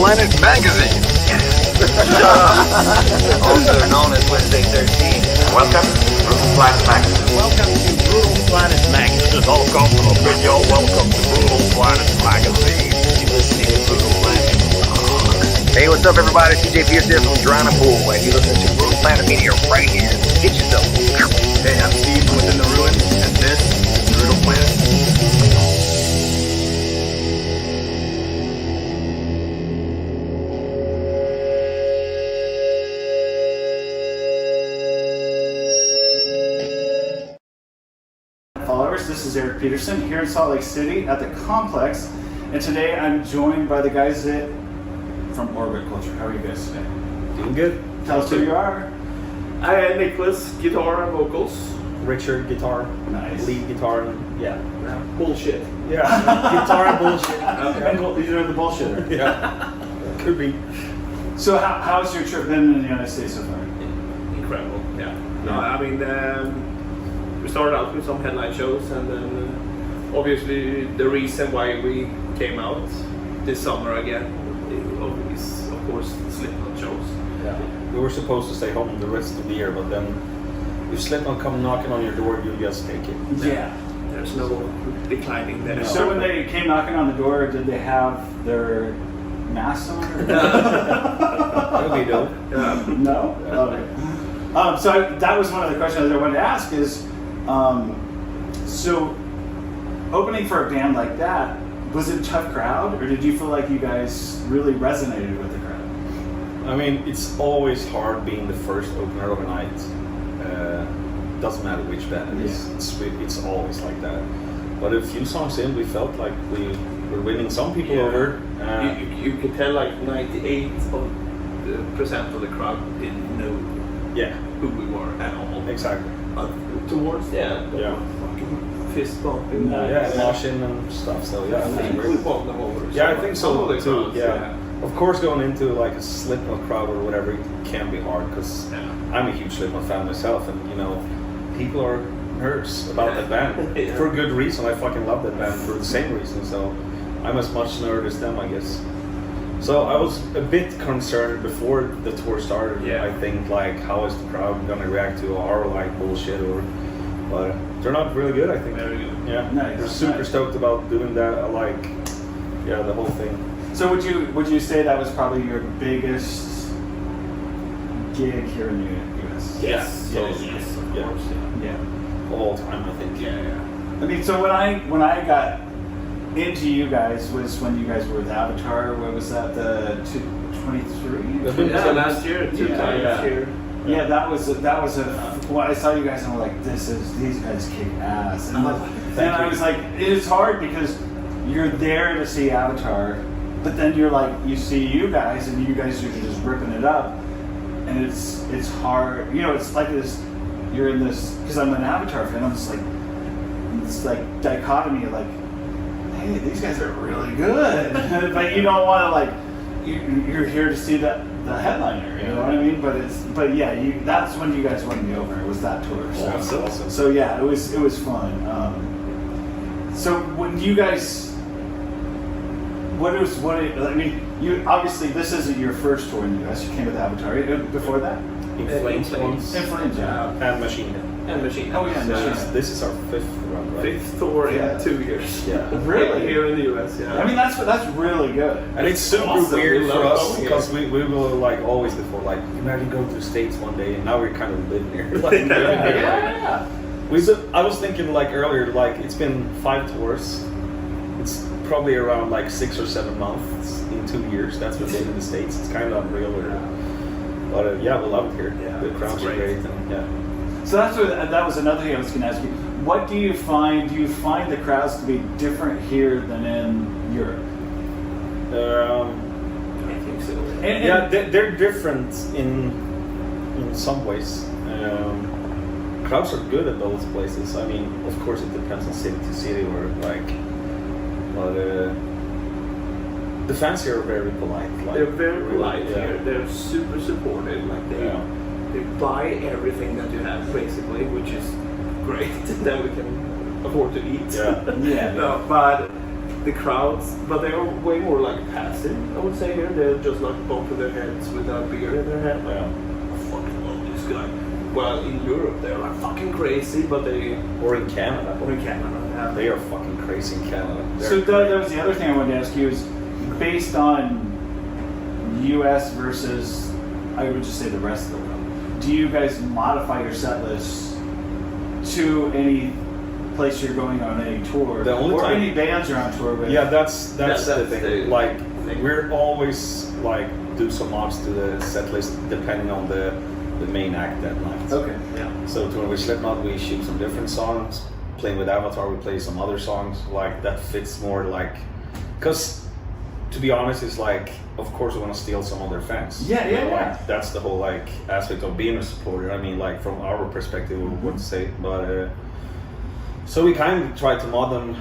Planet Magazine. Also known as Wednesday 13. Welcome to Brutal Planet Magazine. Welcome to Brutal Planet Magazine. Welcome to the video. Welcome to Brutal Planet Magazine. You're listening to Brutal Planet. Hey, what's up, everybody? CJ Pierce here from Drowning Pool, and you listen to Brutal Planet Media right here. Get yourself. Hey, I'm Steve from Within the Ruins, and this is Brutal Planet. Followers, this is Eric Peterson here in Salt Lake City at the Complex, and today I'm joined by the guys from Orbit Culture. How are you guys today? Doing good. Tell us who you are. I am Niklas, guitar and vocals. Richard, guitar, Nice. lead guitar, and bullshit. Yeah. Guitar and bullshit. Okay. These are the bullshitter. Yeah, could be. So how's your trip been in the United States so far? Incredible, yeah. No, I mean, we started out with some headline shows, and then obviously the reason why we came out this summer again is, of course, Slipknot shows. Yeah. We were supposed to stay home the rest of the year, but then if Slipknot come knocking on your door, you just take it. Yeah. There's no declining there. So when they came knocking on the door, did they have their masks on? That'll be dope. No? Okay. So that was one of the questions I wanted to ask is, so opening for a band like that, was it a tough crowd, or did you feel like you guys really resonated with the crowd? I mean, it's always hard being the first opener of a night. Doesn't matter which band it is. It's always like that. But a few songs in, we felt like we were winning some people over. You could tell like 98% of the crowd didn't know who we were at all. Exactly. Towards the end, fucking fist bumping. Moshing and stuff. So I think we won them over. Yeah, I think so too. Crowds, Yeah. Of course, going into like a Slipknot crowd or whatever, it can be hard because I'm a huge Slipknot fan myself, and you know, people are nerds about that band for good reason. I fucking love that band for the same reason. So I'm as much nerd as them, I guess. So I was a bit concerned before the tour started. I think like, how is the crowd gonna react to our like bullshit but they're not really good. I think. Very good. Yeah. Nice. They're super stoked about doing that. The whole thing. So would you say that was probably your biggest gig here in the U.S.? Yes. Of course. Yeah. Of all time, I think. I mean, so when I got into you guys was when you guys were with Avatar. What was that? The 23? Last year, two times last year. Yeah, that was well, I saw you guys and I'm like, these guys kick ass. And I was like, it's hard because you're there to see Avatar, but then you're like, you see you guys and you guys are just ripping it up, and it's hard. You know, it's like this. You're in this because I'm an Avatar fan. I'm just like, it's like dichotomy of like, hey, these guys are really good, but you don't want to like, you're here to see the headliner. You know what I mean? But that's when you guys won me over. It was that tour. So, that's awesome. So yeah, it was fun. So when you guys. I mean, you obviously this isn't your first tour in the US. You came with Avatar before that. In Flames once. In Flames, And Machine Head. Oh yeah, This is our fifth run, right? Fifth tour in 2 years. Yeah. Really? Here in the US, I mean, that's really good. And it's super Awesome. weird We for love us going because we were like always before, like, imagine going to the States one day, and now we're kind of living here. Like, I was thinking like earlier, like it's been 5 tours. It's probably around like 6 or 7 months in 2 years. That's what they did in the States. It's kind of unreal. But we love it here. Yeah, the crowds are great. And, So that was another thing I was going to ask you. What do you find? Do you find the crowds to be different here than in Europe? I think so. They're different in some ways. Crowds are good at those places. I mean, of course, it depends on city to city, or like. But the fans here are very polite. Like, they're very polite really, here. They're super supportive. Like they buy everything that you have basically, which is great. Then we can afford to eat. Yeah. No, but the crowds, but they are way more like passive. I would say here they're just like bumping their heads with a beer in their hand. Like, I fucking love this guy. Well, in Europe they're like fucking crazy, but they Or in Canada. yeah. They are fucking crazy in Canada. So that was the other thing I wanted to ask you is based on U.S. versus, I would just say the rest of the world. Do you guys modify your set list to any place you're going on any tour, The only or time- any bands you're on tour with? Yeah, that's the that's thing. the Like thing. we're always like do some mods to the set list depending on the main act that night. Okay. Yeah. So to when we Slipknot, we shoot some different songs. Playing with Avatar, we play some other songs. Like that fits more like, because to be honest, it's like of course we want to steal some of their fans. Yeah, You know, yeah. Like, that's the whole like aspect of being a supporter. I mean, like from our perspective, we wouldn't say, but so we kind of try to mod them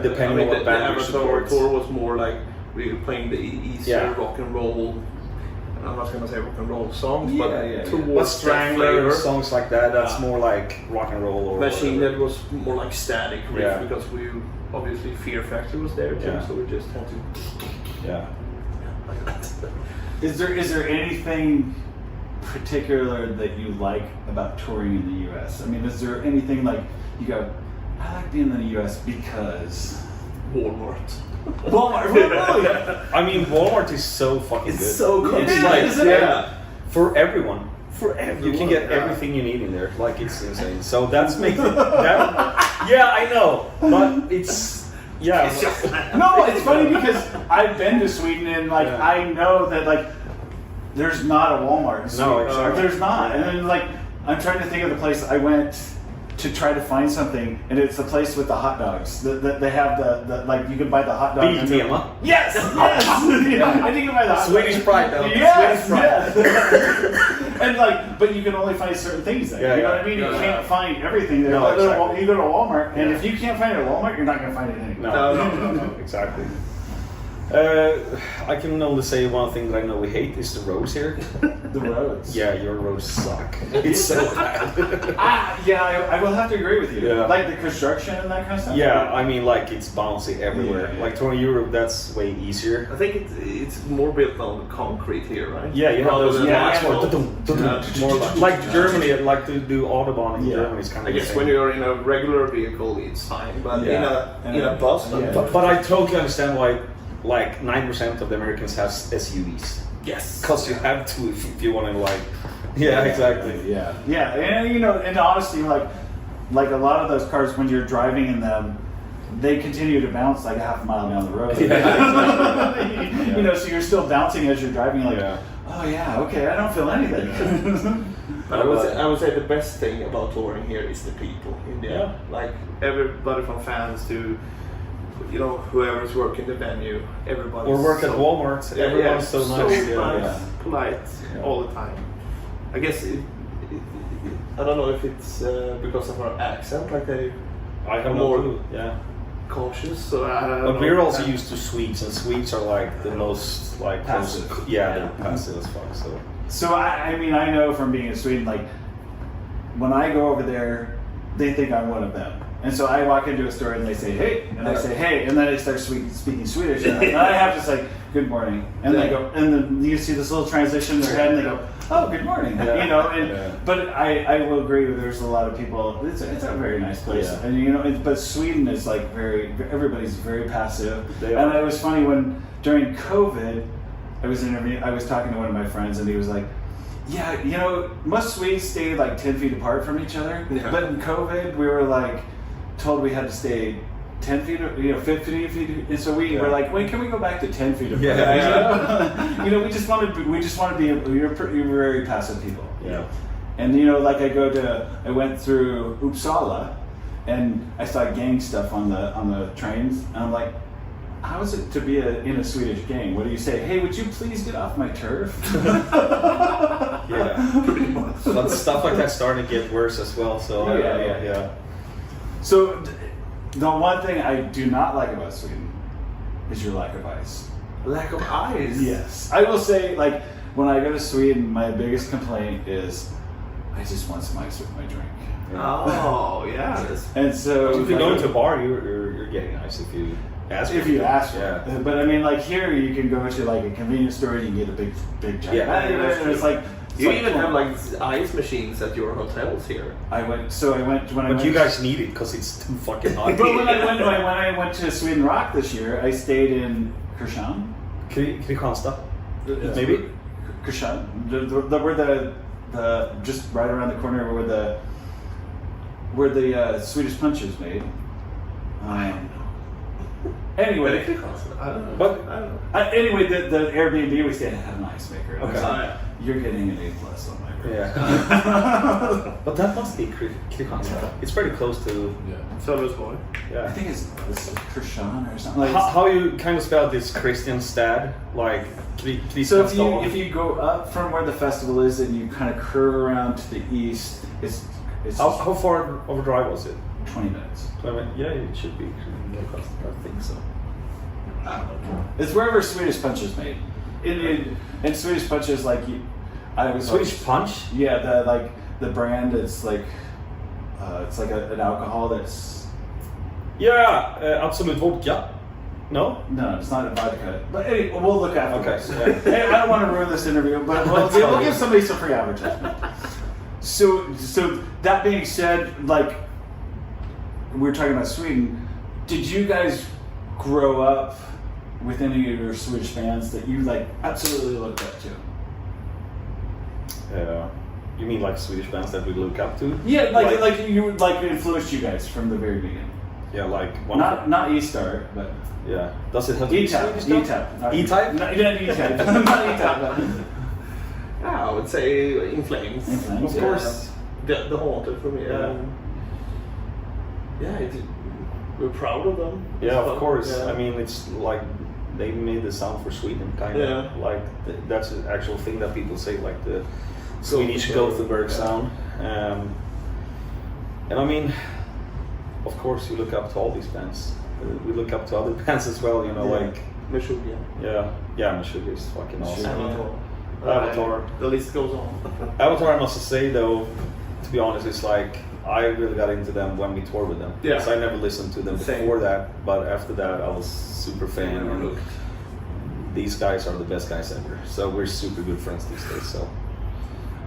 depending on what the band we Avatar support. tour was more like we were playing the easier Yeah. rock and roll. I'm not gonna say rock and roll songs, Yeah, but yeah. towards But Strangler that or flavor. songs like that, that's more like rock and roll or Machine whatever. Head was more like static riff Yeah. because we obviously Fear Factor was there too, Yeah. so we just had to Yeah. like that. Is there anything particular that you like about touring in the U.S.? I mean, is there anything like you go, I like being in the U.S. because Walmart. Walmart? Really? I mean, Walmart is so fucking It's good. so good. It's It like is, isn't it? for everyone. For everyone. You can get everything you need in there. Like it's insane. So that's making that. Yeah, I know, but it's yeah. No, it's funny because I've been to Sweden and like Yeah. I know that like there's not a Walmart in Sweden. No, exactly. There's not. And then like I'm trying to think of the place I went to try to find something, and it's the place with the hot dogs. They have the like you can buy the hot dog. BPM. Yes, yes. Yeah, I think you can buy the hot Swedish dog. pride, though. Yes, Swedish pride. yes. And like, but you can only find certain things there. Yeah, you know yeah. what I mean? You Yeah. can't find everything there. No, But exactly. you go to Walmart, and Yeah. if you can't find it at Walmart, you're not going to find it anywhere. No, exactly. I can only say one thing that I know we hate is the roads here. The roads. Yeah, your roads suck. It's so bad. I will have to agree with you. Yeah. Like the construction and that kind of stuff. Yeah, I mean, like it's bouncy everywhere. Yeah, yeah. Like touring Europe, that's way easier. I think it's more built on concrete here, right? Yeah, you have Rather those than blocks asphalt. more, more like Germany. I'd like to do Autobahn in Yeah. Germany. It's kind I of guess when you're in a regular vehicle, it's fine, but Yeah. in a bus, Yeah. But I totally understand why like 9% of the Americans have SUVs. yes, Because you have to if you want to like. Yeah, exactly. Yeah, yeah, and you know, and honestly, like a lot of those cars, when you're driving in them, they continue to bounce like a half a mile down the road. Yeah. You know, so you're still bouncing as you're driving. Like, Yeah. oh yeah, okay, I don't feel anything. But I would say the best thing about touring here is the people in the end. Like everybody from fans to whoever's working the venue, everybody. Or work at Walmart. Everyone's so nice. Yeah. Polite all the time. I guess I don't know if it's because of our accent, like they I have More- no clue. Yeah. cautious. So I don't But know. we're also used to Swedes, and Swedes are like the most like Passive. Yeah, they're passive as fuck. So So I mean, I know from being in Sweden, like when I go over there, they think I'm one of them. And so I walk into a store and they say, hey, and I say, hey, and then they start speaking Swedish. And I have to say, good morning. And they go, and then you see this little transition in their head and they go, oh, good morning. Yeah. You know, and, Yeah. but I will agree with there's a lot of people, it's a very nice place. Yeah. And you know, but Sweden is like everybody's very passive. They And are. it was funny when, during COVID, I was talking to one of my friends and he was like, yeah, you know, most Swedes stay like 10 feet apart from each other. Yeah. But in COVID, we were like told we had to stay 10 feet, 50 feet. And so we were like, wait, can we go back to 10 feet apart? Yeah. You know, we just want to be, you're very passive people. yeah. And you know, like I went through Uppsala and I saw gang stuff on the trains. And I'm like, how is it to be in a Swedish gang? What do you say? Hey, would you please get off my turf? Yeah. But stuff like that's starting to get worse as well. So Yeah. So, the one thing I do not like about Sweden is your lack of ice. Lack of eyes. Yes. I will say, like, when I go to Sweden, my biggest complaint is I just want some ice with my drink. Oh yeah. And so, If you go into a bar, you're getting ice if you. if you ask for Yeah. it. But I mean, like here, you can go to like a convenience store and you can get a big giant. Yeah, bag, that's and it's true. like You it's even like, have like ice machines at your hotels here. I went when I But went. you guys need it because it's too fucking hot. But when I went to Sweden Rock this year, I stayed in Karlsson. Kristianstad, maybe. Karlsson, where the just right around the corner where the Swedish Punch is made. Anyway, I don't know. But I don't know. anyway, the Airbnb we stayed at had an ice maker. Okay. So you're getting an A+ on my grade. yeah, but that must be Kristianstad. It's pretty close to. Sölvesborg. I Yeah. think it's Karlsson or something. Like, How you kind of spell this Kristianstad? Like, so if you go up from where the festival is and you kind of curve around to the east, it's How far of a drive was it? 20 minutes. Yeah, it should be. I think so. It's wherever Swedish Punch is made. And Swedish Punch is like I was Swedish Punch? Yeah, the brand is like it's like an alcohol that's Yeah, Absolut Vodka. No? no, it's not a vodka. But anyway, we'll look after Okay, this. yeah. Hey, I don't want to ruin this interview, but we'll give somebody some free advertisement. So that being said, like we're talking about Sweden, did you guys grow up with any of your Swedish bands that you like absolutely looked up to? You mean like Swedish bands that we look up to? Yeah, like you like influenced you guys from the very beginning. Yeah, like one. Not E-Star, but Yeah. Does it have to be E-Type. Swedish stuff? E-Type. Not E-Type? Not E-Type. Not E-Type. But Yeah, I would say In Flames. In Flames, Of yeah. course, the Haunted for me. Yeah. We're proud of them. Yeah, It's of fun. course. Yeah. I mean, it's like they made the sound for Sweden, kind of. Yeah. Like that's an actual thing that people say, like the Swedish Gothenburg, Gothenburg yeah. sound. And I mean, of course, you look up to all these bands. We look up to other bands as well, you know, Yeah. like Meshuggah. yeah, Meshuggah is fucking awesome. Avatar. Avatar. The list goes on. Avatar, I must say though, to be honest, it's like I really got into them when we toured with them. Yeah. Because I never listened to them Same. before that, but after that I was super fan. And these guys are the best guys ever. So we're super good friends these days. So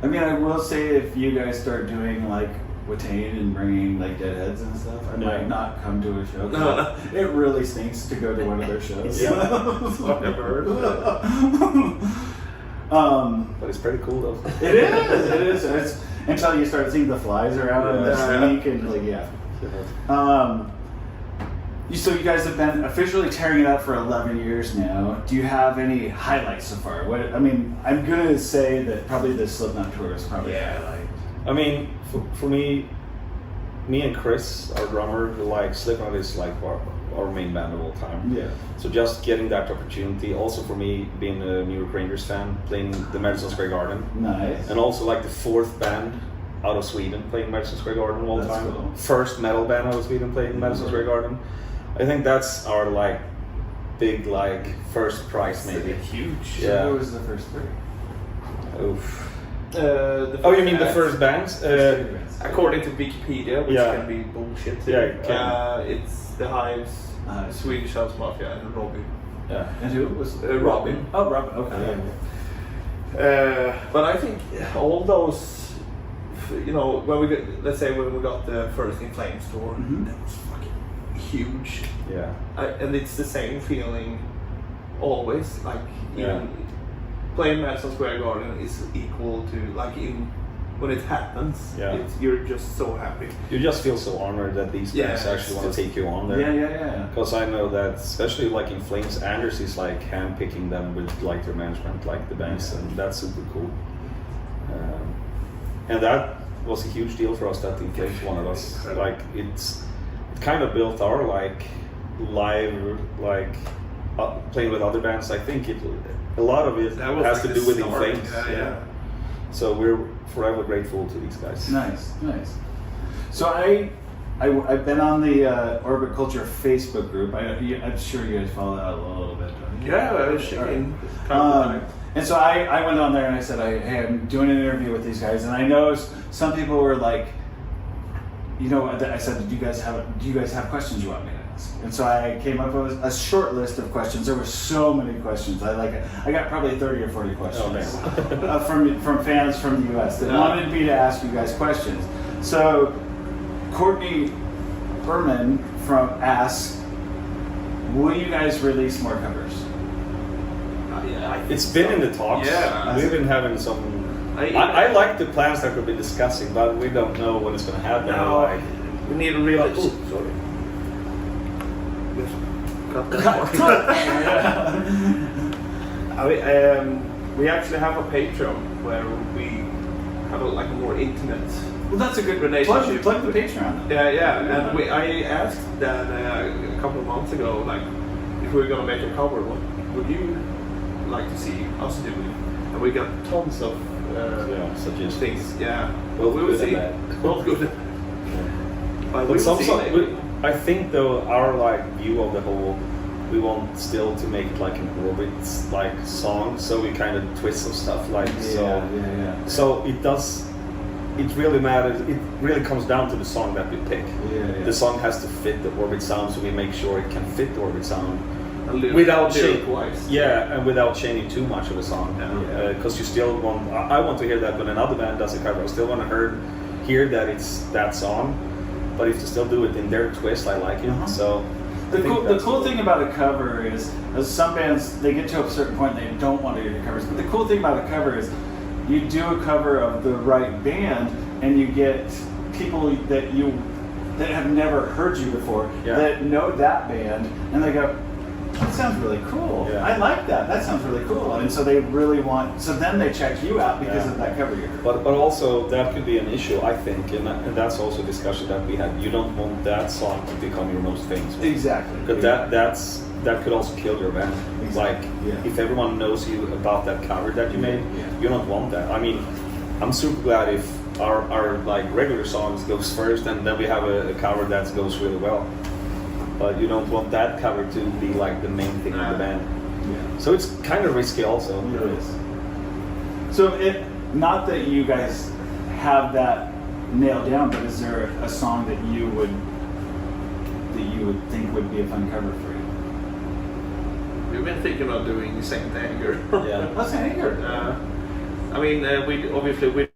I mean, I will say if you guys start doing like Watain and bringing like Deadheads and stuff, I might not come to a show. 'Cause No. It really stinks to go to one of their shows. Yeah. I've never heard of that. but it's pretty cool though. It is. It's until you start seeing the flies around and the Yeah. snake and like so you guys have been officially tearing it up for 11 years now. Do you have any highlights so far? What I mean, I'm gonna say that probably the Slipknot tour is probably a highlight. I mean, for me and Chris, our drummer, like Slipknot is like our main band of all time. Yeah. So just getting that opportunity, also for me being a New York Rangers fan, playing the Madison Square Garden, Nice. and also like the fourth band out of Sweden playing Madison Square Garden all the That's time. cool. First metal band out of Sweden playing Madison Square Garden. I think that's our like big like first prize maybe. Huge. So Yeah. what was the first three? Oof. The Oh, you mean the band- first bands? According to Wikipedia, which Yeah. can be bullshit. Too, Yeah, it can. it's the Hives, Swedish House Mafia, and Robin. Yeah. And who was Robin. Oh, Robin. Okay. But I think all those, you know, when we got, let's say when we got the first In Flames tour, Mhm. that was fucking huge. Yeah. And it's the same feeling always. Like even playing Madison Square Garden is equal to like when it happens. Yeah. You're just so happy. You just feel so honored that these Yeah, bands actually want it's to take you on there. Yeah. Because I know that, especially like in Flames, Anders is like handpicking them with like their management, like the bands, and that's super cool. And that was a huge deal for us that In Flames wanted us. Like it kind of built our like live playing with other bands. I think a lot of it That was has like to the do with In start. Flames. Yeah. So we're forever grateful to these guys. Nice. So I've been on the Orbit Culture Facebook group. I'm sure you guys follow that a little bit. Don't you? Yeah, I was checking. And so I went on there and I said, hey, I'm doing an interview with these guys, and I know some people were like, you know, I said, do you guys have questions you want me to ask. And so I came up with a short list of questions. There were so many questions. I got probably 30 or 40 questions from fans from the US that wanted me to ask you guys questions. So Courtney Berman asks, will you guys release more covers? It's been in the talks. Yeah. We've been having some. I like the plans that we've been discussing, but we don't know when it's going to happen. No, we need a real. Sorry. We actually have a Patreon where we have a more intimate. Well, that's a good relationship. Plug the Patreon. Yeah. And I asked Dan a couple of months ago, like, if we were gonna make a cover, what would you like to see us do? And we got tons of suggestions. things. Yeah. Well, we will see. Both good. But some I think though our view of the whole, we want still to make it like an orbit song, so we kind of twist some stuff So it does. It really matters. It really comes down to the song that we pick. The song has to fit the orbit sound, so we make sure it can fit the orbit sound without changing too much of the song. Because you still want. I want to hear that when another band does a cover. I still want to hear that it's that song. But if they still do it in their twist, I like it. So the cool thing about a cover is some bands, they get to a certain point and they don't want to do the covers. But the cool thing about a cover is you do a cover of the right band and you get people that have never heard you before that know that band, and they go, that sounds really cool. I like that. That sounds really cool. And so they really want. So then they check you out because of that cover you heard. But also that could be an issue, I think, and that's also a discussion that we had. You don't want that song to become your most famous one. Exactly. But that could also kill your band. If everyone knows you about that cover that you made, you don't want that. I mean, I'm super glad if our regular songs goes first, and then we have a cover that goes really well. But you don't want that cover to be the main thing of the band. So it's kind of risky also. It is. So not that you guys have that nailed down, but is there a song that you would think would be a fun cover for you? We've been thinking of doing Saint Anger. What's Anger? I mean, we don't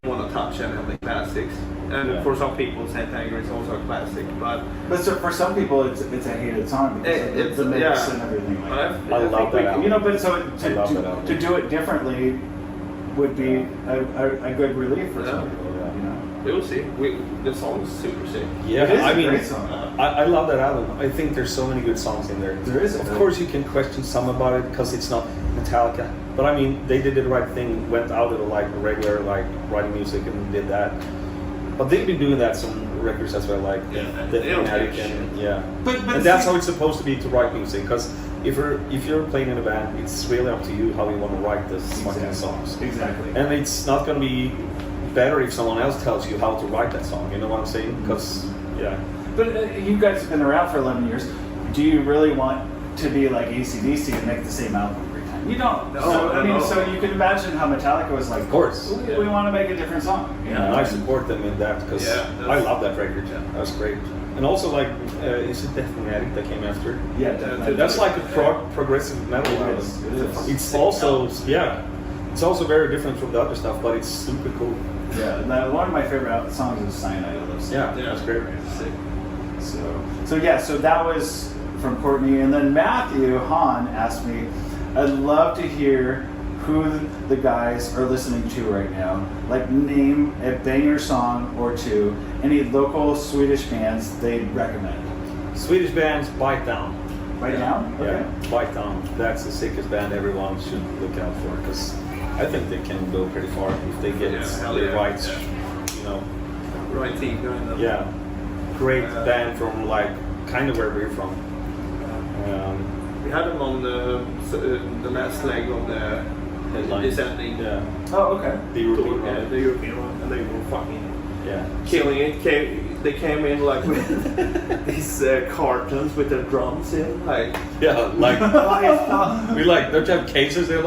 want to touch any of the classics. And for some people, Saint Anger is also a classic. But so for some people, it's a hated song because it's the mix and everything like that. I love that album. But so to do it differently would be a good relief for some people. We will see. The song is super sick. Yeah, it is a great song. I love that album. I think there's so many good songs in there. There is. Of course, you can question some about it because it's not Metallica. But I mean, they did the right thing. Went out of the regular writing music and did that. But they've been doing that some records as well, the Fanatic and and that's how it's supposed to be to write music. Because if you're playing in a band, it's really up to you how you want to write the fucking songs. Exactly. And it's not going to be better if someone else tells you how to write that song. You know what I'm saying? Because But you guys have been around for 11 years. Do you really want to be like AC/DC and make the same album every time? You don't. So you can imagine how Metallica was like. Of course. We want to make a different song. And I support them in that because I love that record. That was great. And also is it Death Fanatic that came after? Yeah, that's like a progressive metal album. It is. It's also it's also very different from the other stuff, but it's super cool. Yeah, one of my favorite songs is Cyanide. I love Cyanide. Yeah, that's great. So that was from Courtney, and then Matthew Hahn asked me, I'd love to hear who the guys are listening to right now. Name a banger song or two. Any local Swedish bands they'd recommend. Swedish bands, Bite Down. Bite Down? Okay. Yeah, Bite Down. That's the sickest band everyone should look out for because I think they can go pretty far if they get the right, right team going up. Yeah, great band from kind of where we're from. We had them on the last leg of the Descending. Yeah. Oh, okay. The European one. The European one, and they were fucking killing it. They came in with these cartons with their drums in, we don't you have cases? They're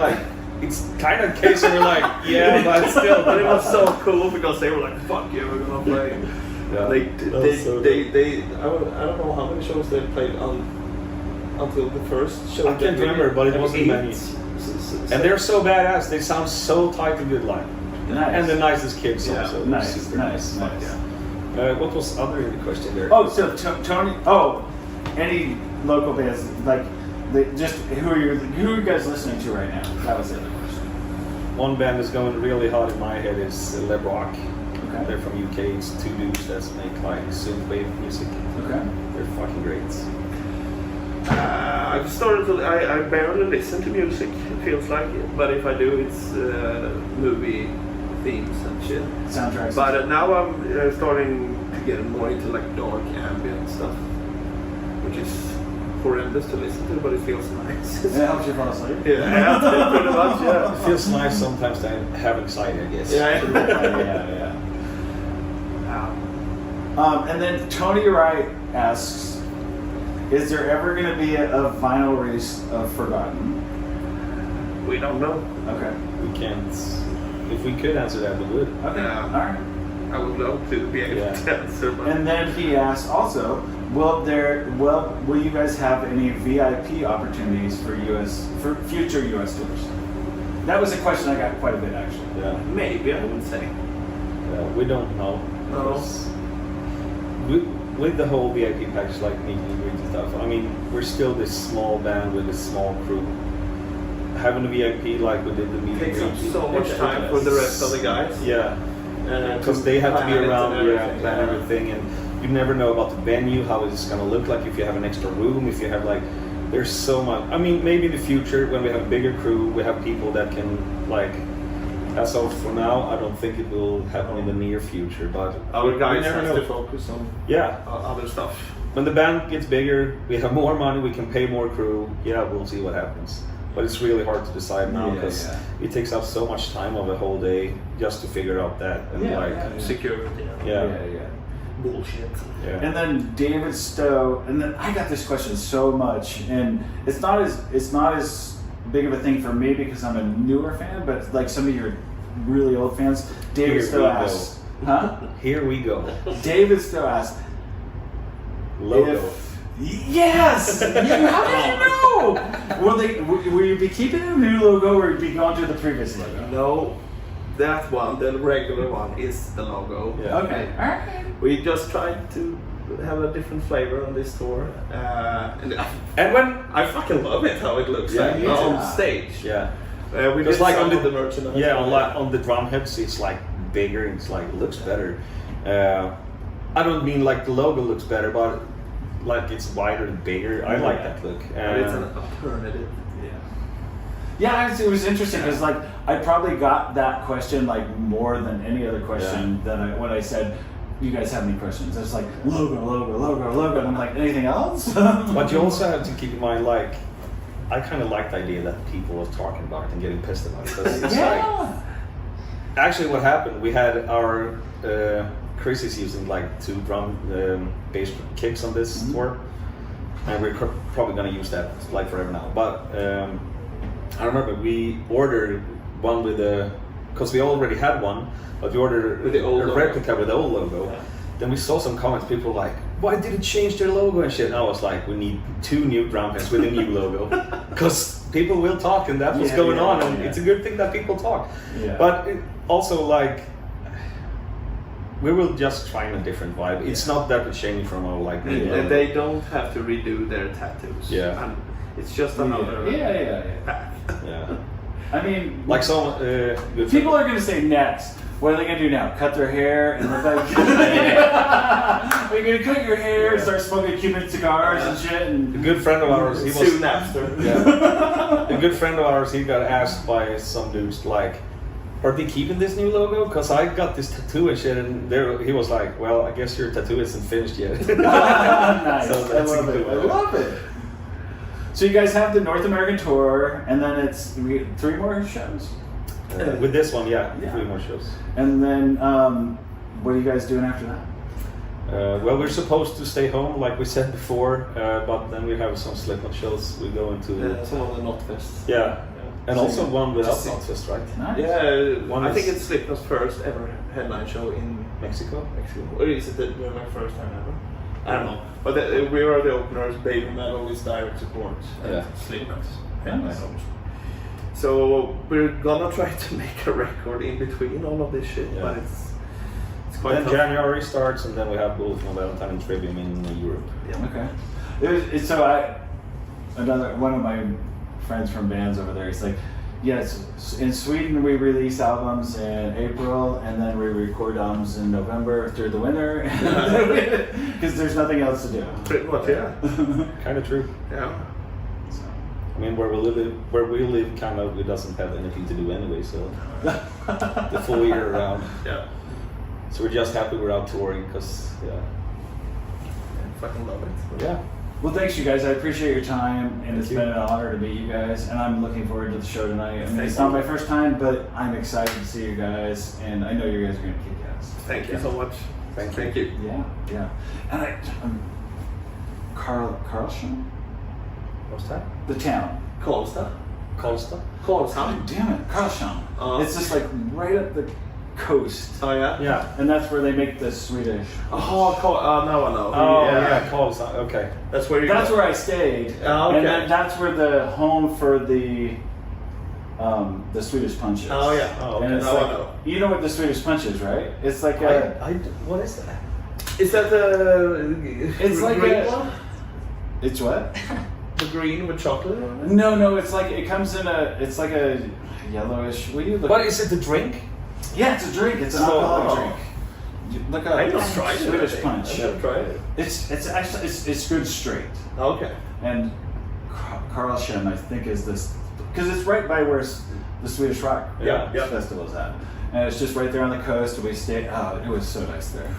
it's kind of case, and we're but still. But it was so cool because they were like, "Fuck yeah, we're gonna play." Yeah. They, That was so good. I don't know how many shows they played on until the first show. I can't remember, but it wasn't many. And they're so badass. They sound so tight and good live. Nice. And the nicest kids Yeah. also. Nice, Super nice, nice. Yeah. What was other in the question there? Oh, so Tony. Oh, any local bands like just who are you guys listening to right now? That was the other question. One band that's going really hot in my head is Le Brock. Okay. They're from UK. It's two dudes that make like synthwave music. Okay. They're fucking great. I've started to. I barely listen to music. It feels like it, but if I do, it's movie themes and shit. Soundtracks. But now I'm starting to get more into like dark ambient stuff, which is horrendous to listen to, but it feels nice. It helps you fall asleep. Yeah, pretty much. Yeah. It feels nice sometimes to have anxiety, I guess. Yeah. And then Tony Wright asks, is there ever going to be a vinyl release of Forgotten? We don't know. Okay. We can't. If we could answer that, we would. Okay. Yeah. All right. I would love to be able to answer, but And then he asked also, will you guys have any VIP opportunities for future US tours? That was a question I got quite a bit actually. Yeah. maybe I would say. We don't know. No. Because with the whole VIP package, like meeting and greeting and stuff, I mean, we're still this small band with a small crew. Having a VIP like we did the meeting Takes up and greet, so much time for the rest of the guys. Yeah. Because they have to be plan it around, and yeah, everything, plan yeah. everything, and you never know about the venue, how it's gonna look like, if you have an extra room, if you have like, there's so much. I mean, maybe in the future when we have a bigger crew, we have people that can like. As of for now, I don't think it will happen in the near future, but Our guys never have know. to focus on Yeah, other stuff. when the band gets bigger, we have more money, we can pay more crew. Yeah, we'll see what happens. But it's really hard to decide now because it takes up so much time of a whole day just to figure out that. And Security. Yeah. Bullshit. Yeah. And then David Stowe, and then I got this question so much, and it's not as big of a thing for me because I'm a newer fan, but like some of your really old fans, David Here Stowe we asks, huh? Here we go. David Stowe asks, Logo. yes! How did you know? Will you be keeping the new logo or will you be going to the previous logo? No, that one, the regular one, is the logo. Yeah. Okay, alright. We just tried to have a different flavor on this tour, and when I fucking love it how it looks Yeah, like me on too. stage. Yeah. We Just did like some on of the merchandise. Yeah, on the drum heads, it's like bigger. It's like looks better. I don't mean like the logo looks better, but like it's wider and bigger. I like that look. But it's an alternative. Yeah, it was interesting because like I probably got that question like more than any other question when I said, "You guys have any questions?" It's like logo, and I'm like, anything else? But you also have to keep in mind, like, I kind of like the idea that people was talking about it and getting pissed about it. 'Cause it's like, actually, what happened? We had our Chris is using like 2 drum bass kicks on this tour, and we're probably gonna use that like forever now. But I remember we ordered one with because we already had one, but we ordered With the old a logo. replica with the old logo. Yeah. Then we saw some comments, people were like, why did it change their logo and shit? And I was like, we need 2 new drum heads with a new logo. Because people will talk and that's what's going on, and it's a good thing that people talk. Yeah. But also, like, we will just try a different vibe. It's not that we're changing from our like main logo. They don't have to redo their tattoos. Yeah. And it's just another Yeah. Yeah. I mean, Like some good people are gonna say next. What are they gonna do now? Cut their hair and look like? Are you gonna cut your hair and start smoking Cuban cigars and shit? A And good friend of ours, he was soon after. Yeah. A good friend of ours, he got asked by some dudes like, are they keeping this new logo? Because I got this tattoo and shit, and he was like, well, I guess your tattoo isn't finished yet. nice. So that's I love a it. good I one. love it. So you guys have the North American tour, and then it's 3 more shows. With this one, yeah, Yeah. 3 more shows. And then what are you guys doing after that? Well, we're supposed to stay home, like we said before, but then we have some Slipknot shows. We go into Some of the Not Fests. yeah, And also one without Southwest, right? Nice. Yeah, One I is- think it's Slipknot's first ever headline show in Mexico. Or is it my first time ever? I don't know. But we are the openers. Baby Metal is direct support. And Yeah. Slipknot's Nice. headline obviously. So we're gonna try to make a record in between all of this shit, Yeah. but it's quite Then tough. January starts, and then we have both No Valentine and Trivium in Europe. Okay. One of my friends from bands over there, he's like, yes, in Sweden we release albums in April and then we record albums in November through the winter because there's nothing else to do. Pretty much, yeah. Kind of true. Yeah. I mean, where we live, kind of, it doesn't have anything to do anyway. So the full year round. Yeah. So we're just happy we're out touring because Fucking love it. yeah. Well, thanks you guys. I appreciate your time, and it's you. been an honor to meet you guys. And I'm looking forward to the show tonight. I mean, Thank it's you. not my first time, but I'm excited to see you guys, and I know you guys are going to kick ass. Thank you so much. Thank you. Yeah. And Karlsson, What's that? the town. Karlsson. Karlsson. Karlsson. Damn it, Karlsson. It's just like right up the coast. Oh yeah. Yeah. And that's where they make the Swedish. Oh, now I know. Oh yeah, Karlsson. Okay. That's where you. That's where I stayed. Oh, okay. And then that's where the home for the Swedish Punch is. Oh yeah. Oh, And okay. it's Now I like, know. you know what the Swedish Punch is, right? It's like What is that? Is that the? It's like green a- one? it's what? The green with chocolate on it? No, it's like it comes in it's like a yellowish. Will you look? What is it? The drink? Yeah, it's a drink. It's an alcoholic drink. Look up I just tried it. Swedish Punch. I never tried it. It's actually it's good straight. Okay. And Karlsson, I think, is this because it's right by where the Swedish Rock Yeah. Festival is at, and it's just right there on the coast. And we stayed. Oh, it was so nice there.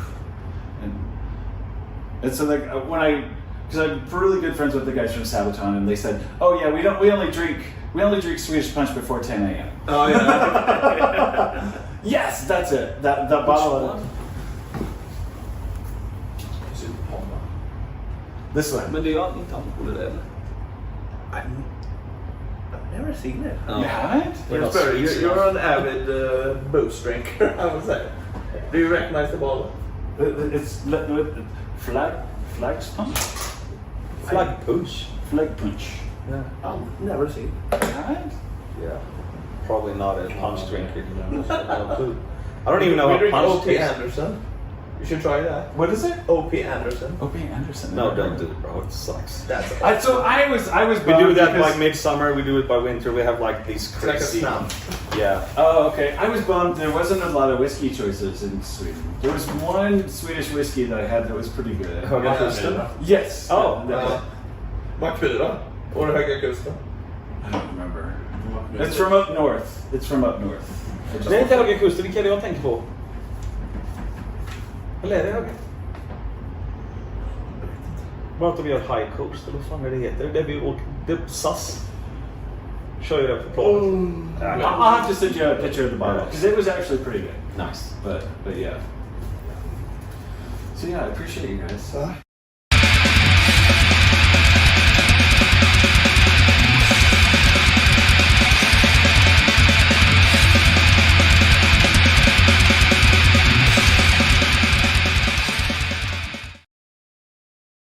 And so like because I'm really good friends with the guys from Sabaton, and they said, "Oh yeah, we only drink Swedish Punch before 10 a.m." Oh yeah. Yes, that's it. That bottle. Of, this one. Men det är ju inte alkohol eller? I've never seen it. You haven't? You're an avid booze drinker, I would say. Do you recognize the bottle? It's Flags Punch. Flag push. Flag Punch. Yeah. I've never seen. Right? Yeah. Probably not a punch drinker. You know, so no clue. I don't even know We how drink punch O.P. tastes. Anderson. You should try that. What is it? O.P. Anderson. O.P. Anderson. No, don't do it, bro. It sucks. That's it. I was. We do bummed that because- by midsummer. We do it by winter. We have like these It's like a crazy. snap. Yeah. Oh, okay. I was bummed. There wasn't a lot of whiskey choices in Sweden. There was one Swedish whiskey that I had that was pretty good. Höga kusten. Yes. Oh, Mackfyra. Or Höga Kusten. I don't remember. It's from up north. It's from up north. Det är inte Höga kusten. Vilka är det jag tänker på? Eller är det Höga? Bara att vi gör High Coast, eller vad fan är det heter? Det vi åker, det SAS. Kör ju det på planet. I'll have to send you a picture of the bottle because it was actually pretty good. Nice. But yeah. So yeah, I appreciate you guys.